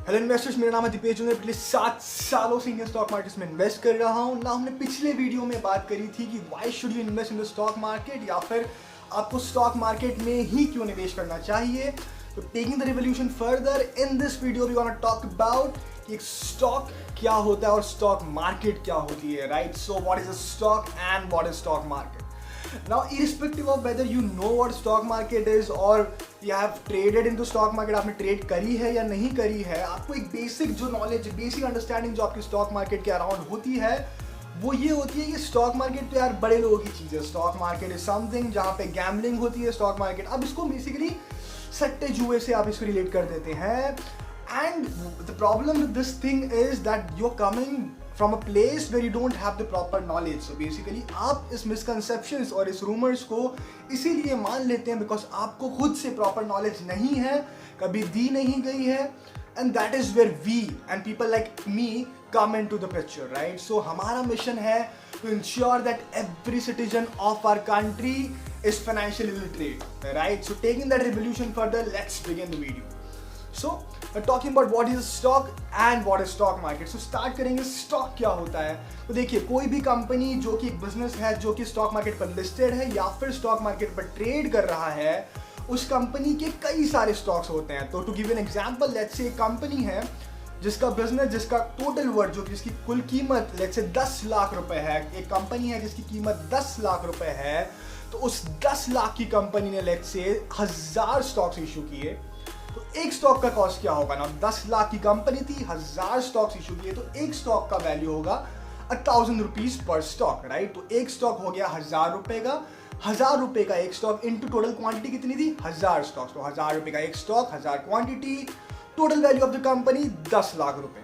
Hello investors, मेरा नाम है दीपेश जो मैं पिछले 7 सालों से इंडियन स्टॉक मार्केट में इन्वेस्ट कर रहा हूँ ना। हमने पिछले वीडियो में बात करी थी कि why should you invest in the stock market, या फिर आपको स्टॉक मार्केट में ही क्यों निवेश करना चाहिए। तो taking the revolution further, in this video we want to talk about कि एक स्टॉक क्या होता है और स्टॉक मार्केट क्या होती है, right. So what is a stock and what is stock market. Now, irrespective of whether you know what stock market is or you have traded into stock market, आपने trade करी है या नहीं करी है, आपको एक बेसिक जो नॉलेज, बेसिक अंडरस्टैंडिंग जो आपकी स्टॉक मार्केट के अराउंड होती है वो ये होती है कि स्टॉक मार्केट तो यार बड़े लोगों की चीज़ है। स्टॉक मार्केट इज समथिंग जहाँ पे गैम्बलिंग होती है। स्टॉक मार्केट, अब इसको बेसिकली सट्टे जुए से आप इसको रिलेट कर देते हैं। And the problem with this thing is that you are coming from a place where you don't have the proper knowledge. So basically आप इस misconceptions और इस rumors को इसीलिए मान लेते हैं because आपको खुद से proper knowledge नहीं है, कभी दी नहीं गई है, and that is where we and people like me come into the picture, right? So हमारा mission है to ensure that every citizen of our country is financially literate, right? So taking that revolution further, let's begin the video. So talking about what is stock and what is stock market. So start करेंगे stock क्या होता है। तो देखिए, कोई भी company जो कि एक बिजनेस है, जो कि स्टॉक मार्केट पर लिस्टेड है या फिर स्टॉक मार्केट पर ट्रेड कर रहा है, उस कंपनी के कई सारे स्टॉक्स होते हैं। तो to give an example, let's say एक कंपनी है जिसका बिजनेस, जिसका टोटल वर्थ, जो जिसकी कुल कीमत लेट्स से 10 लाख रुपए है। एक कंपनी है जिसकी कीमत 10 लाख रुपए है, तो उस 10 लाख की कंपनी ने लेट्स से 1000 स्टॉक्स इशू किए। तो एक स्टॉक का कॉस्ट क्या होगा ना, 10 लाख की कंपनी थी, 1000 स्टॉक्स इशू किए, तो एक स्टॉक का वैल्यू होगा 1000 रुपीज पर स्टॉक, राइट। तो एक स्टॉक हो गया 1000 रुपए का। 1000 रुपए का एक स्टॉक इंटू टोटल क्वांटिटी कितनी थी, 1000 स्टॉक्स। तो 1000 रुपए का एक stock, 1000 quantity, total value of the company 10 lakh रुपए,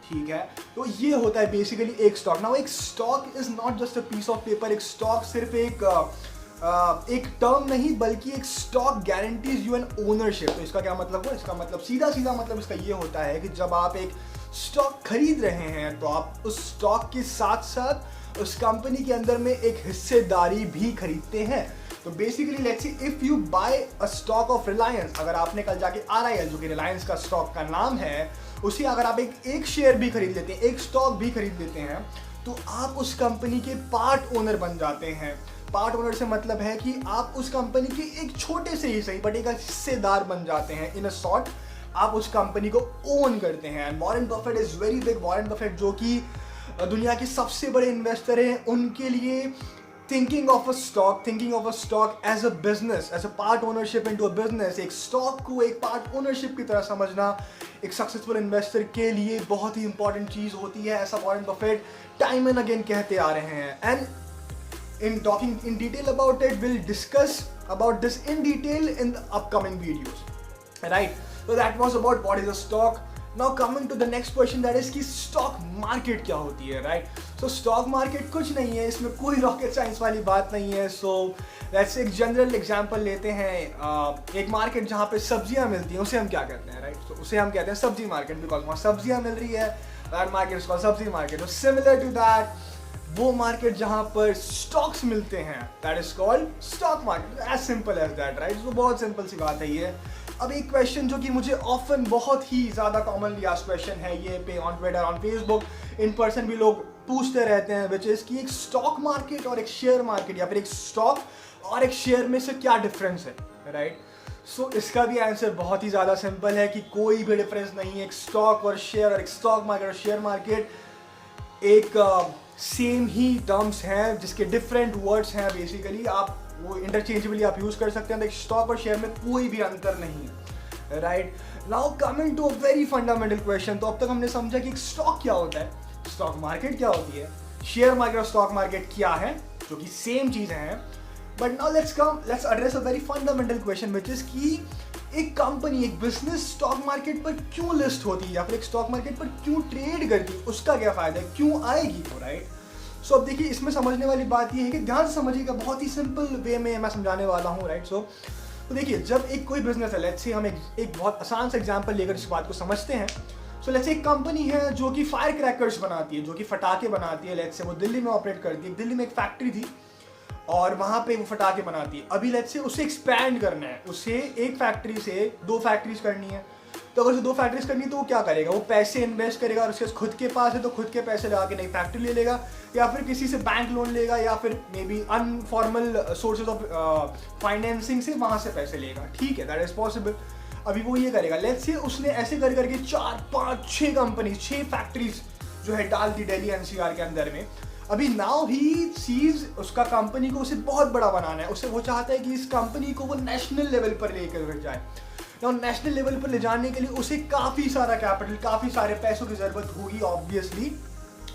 ठीक है। तो ये होता है बेसिकली एक स्टॉक। नाउ एक stock is not just a piece of paper. एक स्टॉक सिर्फ एक टर्म नहीं, बल्कि एक stock guarantees you an ownership. तो इसका क्या मतलब है? इसका मतलब सीधा मतलब इसका ये होता है कि जब आप एक स्टॉक खरीद रहे हैं तो आप उस स्टॉक के साथ साथ उस कंपनी के अंदर में एक हिस्सेदारी भी खरीदते हैं। तो basically let's see, if you buy a stock of Reliance, अगर आपने कल जाके RIL, जो कि रिलायंस का स्टॉक का नाम है, उसी अगर आप एक शेयर भी खरीद लेते हैं, एक स्टॉक भी खरीद लेते हैं, तो आप उस कंपनी के पार्ट ओनर बन जाते हैं। पार्ट ओनर से मतलब है कि आप उस कंपनी के एक छोटे से ही सही बट एक हिस्सेदार बन जाते हैं। इन अ शॉर्ट, आप उस कंपनी को ओन करते हैं। And Warren Buffett is very big. Warren Buffett जो कि दुनिया के सबसे बड़े इन्वेस्टर हैं, उनके लिए thinking of a stock as a business, as a part ownership into a business, एक स्टॉक को एक पार्ट ओनरशिप की तरह समझना एक सक्सेसफुल इन्वेस्टर के लिए बहुत ही इंपॉर्टेंट चीज होती है। ऐसा Warren Buffett time and again कहते आ रहे हैं। And in talking in detail about it, we'll discuss about this in detail in the upcoming videos, right? So that was about what is a stock. Now coming to the next question, that is कि stock market क्या होती है, right? So stock market कुछ नहीं है, इसमें कोई rocket science वाली बात नहीं है। So let's एक general example लेते हैं। एक मार्केट जहाँ पे सब्जियाँ मिलती हैं, उसे हम क्या कहते हैं, right? So उसे हम कहते हैं सब्जी मार्केट, बिकॉज वहाँ सब्जियाँ मिल रही है, that market is called सब्जी market. So similar to that, वो मार्केट जहां पर स्टॉक्स मिलते हैं, that is called stock market. As simple as that, right. तो बहुत सिंपल सी बात है ये। अब एक क्वेश्चन जो कि मुझे ऑफन, बहुत ही ज्यादा कॉमनली आस्क्ड क्वेश्चन है ये पे on Twitter, on Facebook, in person भी लोग पूछते रहते हैं, विच इज कि एक स्टॉक मार्केट और एक शेयर मार्केट, या फिर एक स्टॉक और एक शेयर में से क्या डिफरेंस है, राइट। सो इसका भी आंसर बहुत ही ज्यादा सिंपल है कि कोई भी डिफरेंस नहीं है। एक स्टॉक और शेयर, और एक स्टॉक मार्केट और शेयर मार्केट एक सेम ही टर्म्स हैं, जिसके डिफरेंट वर्ड्स हैं। बेसिकली आप वो इंटरचेंजेबली आप यूज कर सकते हैं। तो एक स्टॉक और शेयर में कोई भी अंतर नहीं है, right. Now coming to a very fundamental question. तो अब तक हमने समझा कि एक स्टॉक क्या होता है, स्टॉक मार्केट क्या होती है, शेयर मार्केट और स्टॉक मार्केट क्या है, जो कि सेम चीजें हैं। But now let's address a very fundamental question, which is कि एक कंपनी, एक बिजनेस स्टॉक मार्केट पर क्यों लिस्ट होती है, या फिर एक स्टॉक मार्केट पर क्यों ट्रेड करती है, उसका क्या फायदा है, क्यों आएगी वो, राइट। सो अब देखिए, इसमें समझने वाली बात ये है कि ध्यान से समझिएगा, बहुत ही सिंपल वे में मैं समझाने वाला हूँ, राइट। सो तो देखिए, जब एक कोई बिजनेस है, लेट्स से हम एक बहुत आसान सा एग्जांपल लेकर इस बात को समझते हैं। सो लेट्स से एक कंपनी है जो कि फायर क्रैकर्स बनाती है, जो कि फटाके बनाती है। लेट्स से वो दिल्ली में ऑपरेट करती है। दिल्ली में एक फैक्ट्री थी और वहां पे वो फटाके बनाती है। अभी लेट्स से उसे एक्सपैंड करना है, उसे एक फैक्ट्री से 2 फैक्ट्रीज करनी है। तो अगर उसे 2 फैक्ट्रीज करनी तो वो क्या करेगा, वो पैसे इन्वेस्ट करेगा और उसके खुद के पास है तो खुद के पैसे लगा के नई फैक्ट्री ले लेगा, या फिर किसी से बैंक लोन लेगा, या फिर may be informal sources of financing से वहाँ से पैसे लेगा। ठीक है, दैट इज पॉसिबल। अभी वो ये करेगा, लेट्स से उसने ऐसे कर करके 4, 5, 6 कंपनी, 6 फैक्ट्रीज जो है डाल दी दिल्ली एनसीआर के अंदर में। अभी नाउ ही सीज उसका कंपनी को उसे बहुत बड़ा बनाना है, उसे वो चाहता है कि इस कंपनी को वो नेशनल लेवल पर लेकर जाए। और नेशनल लेवल पर ले जाने के लिए उसे काफ़ी सारा कैपिटल, काफ़ी सारे पैसों की ज़रूरत होगी ऑब्वियसली।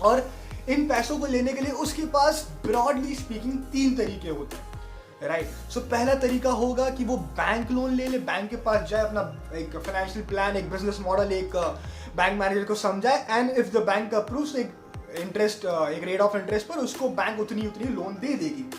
और इन पैसों को लेने के लिए उसके पास ब्रॉडली स्पीकिंग 3 तरीके होते हैं, राइट। सो पहला तरीका होगा कि वो बैंक लोन ले ले, बैंक के पास जाए, अपना एक फाइनेंशियल प्लान, एक बिजनेस मॉडल, एक बैंक मैनेजर को समझाए, and if the bank approves एक इंटरेस्ट, एक रेट ऑफ इंटरेस्ट पर उसको बैंक उतनी लोन दे देगी।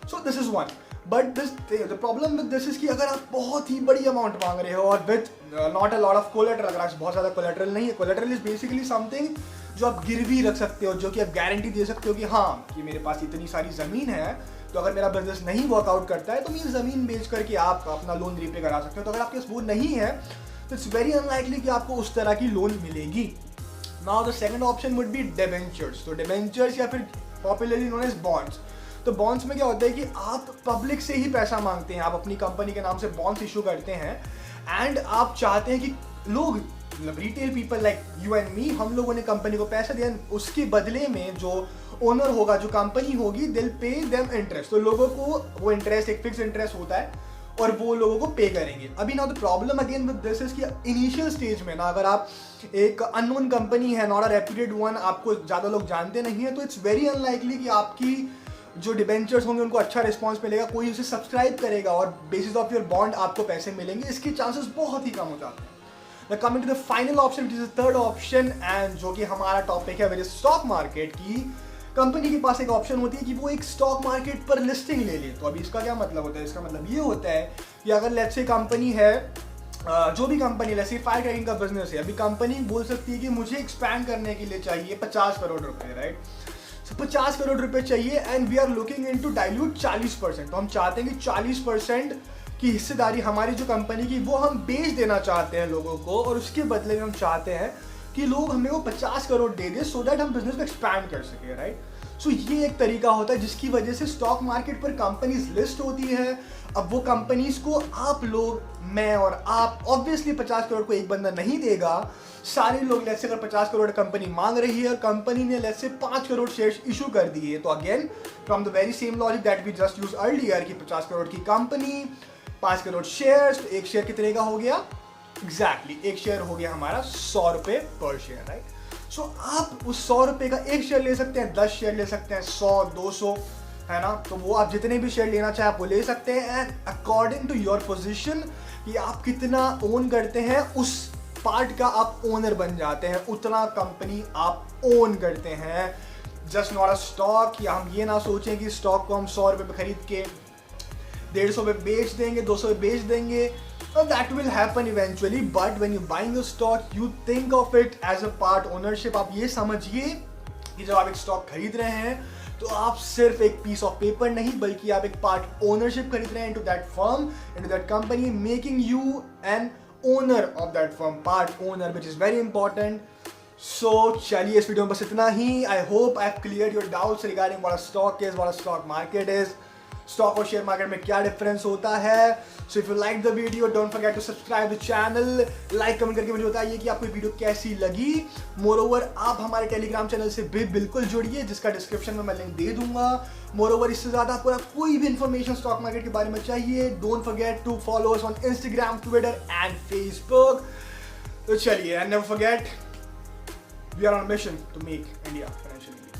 So this is one. But the problem with this is कि अगर आप बहुत ही बड़ी अमाउंट मांग रहे हो और with not a lot of collateral, अगर आप बहुत ज़्यादा कोलेटरल नहीं है, कोलेटरल इज बेसिकली समथिंग जो आप गिरवी रख सकते हो, जो कि आप गारंटी दे सकते हो कि हाँ कि मेरे पास इतनी सारी ज़मीन है, तो अगर मेरा बिजनेस नहीं वर्कआउट करता है तो मैं ज़मीन बेच करके आप अपना लोन रीपे करा सकते हो। तो अगर आपके पास वो नहीं है तो इट्स वेरी अनलाइकली कि आपको उस तरह की लोन मिलेगी। Now the second option would be debentures. तो डिबेंचर्स या फिर पॉपुलरली नोन एज बॉन्ड्स। तो बॉन्ड्स में क्या होता है कि आप पब्लिक से ही पैसा मांगते हैं, आप अपनी कंपनी के नाम से बॉन्ड्स इशू करते हैं, एंड आप चाहते हैं कि लोग, मतलब retail people like you and me, हम लोगों ने कंपनी को पैसा दिया, उसके बदले में जो ओनर होगा, जो कंपनी होगी, दिल पे देम इंटरेस्ट। तो लोगों को वो इंटरेस्ट, एक फिक्स इंटरेस्ट होता है और वो लोगों को पे करेंगे। अभी ना the problem again with this is कि इनिशियल स्टेज में ना, अगर आप एक अननोन कंपनी है, नॉट अ रेप्यूटेड वन, आपको ज़्यादा लोग जानते नहीं है, तो इट्स वेरी अनलाइकली कि आपकी जो डिबेंचर्स होंगे उनको अच्छा रिस्पांस मिलेगा, कोई उसे सब्सक्राइब करेगा और बेसिस ऑफ योर बॉन्ड आपको पैसे मिलेंगे। इसके चांसेस बहुत ही कम हो जाते हैं। Coming to the final option which is the third option, and जो कि हमारा टॉपिक है, विच इज स्टॉक मार्केट की। कंपनी के पास एक ऑप्शन होती है कि वो एक स्टॉक मार्केट पर लिस्टिंग ले ले। तो अभी इसका क्या मतलब होता है? इसका मतलब ये होता है कि अगर लेट्स से कंपनी है, जो भी कंपनी, जैसे फायर क्रैकिंग का बिजनेस है, अभी कंपनी बोल सकती है कि मुझे एक्सपैंड करने के लिए चाहिए 50 करोड़ रुपए, राइट। 50 करोड़ रुपए चाहिए and we are looking into dilute 40%। तो हम चाहते हैं कि 40% की हिस्सेदारी हमारी जो कंपनी की वो हम बेच देना चाहते हैं लोगों को, और उसके बदले में हम चाहते हैं कि लोग हमें वो 50 करोड़ दे दे सो दैट हम बिजनेस को एक्सपैंड कर सके, राइट। सो ये एक तरीका होता है जिसकी वजह से स्टॉक मार्केट पर कंपनीज लिस्ट होती है। अब वो कंपनीज को आप लोग, मैं और आप, ऑब्वियसली 50 करोड़ को एक बंदा नहीं देगा, सारे लोग, लेट्स से अगर 50 करोड़ कंपनी मांग रही है और कंपनी ने let's say 5 crore shares issue कर दिए, तो again from the very same logic that we just use earlier कि 50 करोड़ की कंपनी, 5 करोड़ शेयर्स, तो एक शेयर कितने का हो गया? एग्जैक्टली एक शेयर हो गया हमारा 100 रुपये पर शेयर, राइट। सो आप उस 100 रुपये का एक शेयर ले सकते हैं, 10 शेयर ले सकते हैं, 100, 200, है ना। तो वो आप जितने भी शेयर लेना चाहे आप वो ले सकते हैं, and according to your position कि आप कितना ओन करते हैं, उस पार्ट का आप ओनर बन जाते हैं, उतना कंपनी आप ओन करते हैं। Just not a stock. या हम ये ना सोचें कि स्टॉक को हम 100 रुपये पे खरीद के 150 पे बेच देंगे, 200 पे बेच देंगे। That will happen eventually, but when you're buying a stock, you think of it as a part ownership. आप ये समझिए कि जब आप एक स्टॉक खरीद रहे हैं तो आप सिर्फ एक पीस ऑफ पेपर नहीं, बल्कि आप एक पार्ट ओनरशिप खरीद रहे हैं into that firm, into that company, making you an owner of that firm, part owner, which is very important. So चलिए इस वीडियो में बस इतना ही. I hope I have cleared your doubts regarding what a stock is, what a stock market is. Stock और share market में क्या difference होता है. So if you like the video don't forget to subscribe the channel. Like comment करके मुझे बताइए कि आपको वीडियो कैसी लगी. मोरओवर आप हमारे टेलीग्राम चैनल से भी बिल्कुल जुड़िए, जिसका डिस्क्रिप्शन में मैं लिंक दे दूंगा. मोरओवर इससे ज़्यादा आपको कोई भी इन्फॉर्मेशन स्टॉक मार्केट के बारे में चाहिए, don't forget to follow us on Instagram, Twitter and Facebook. तो चलिए, and never forget, we are on mission to make India financially.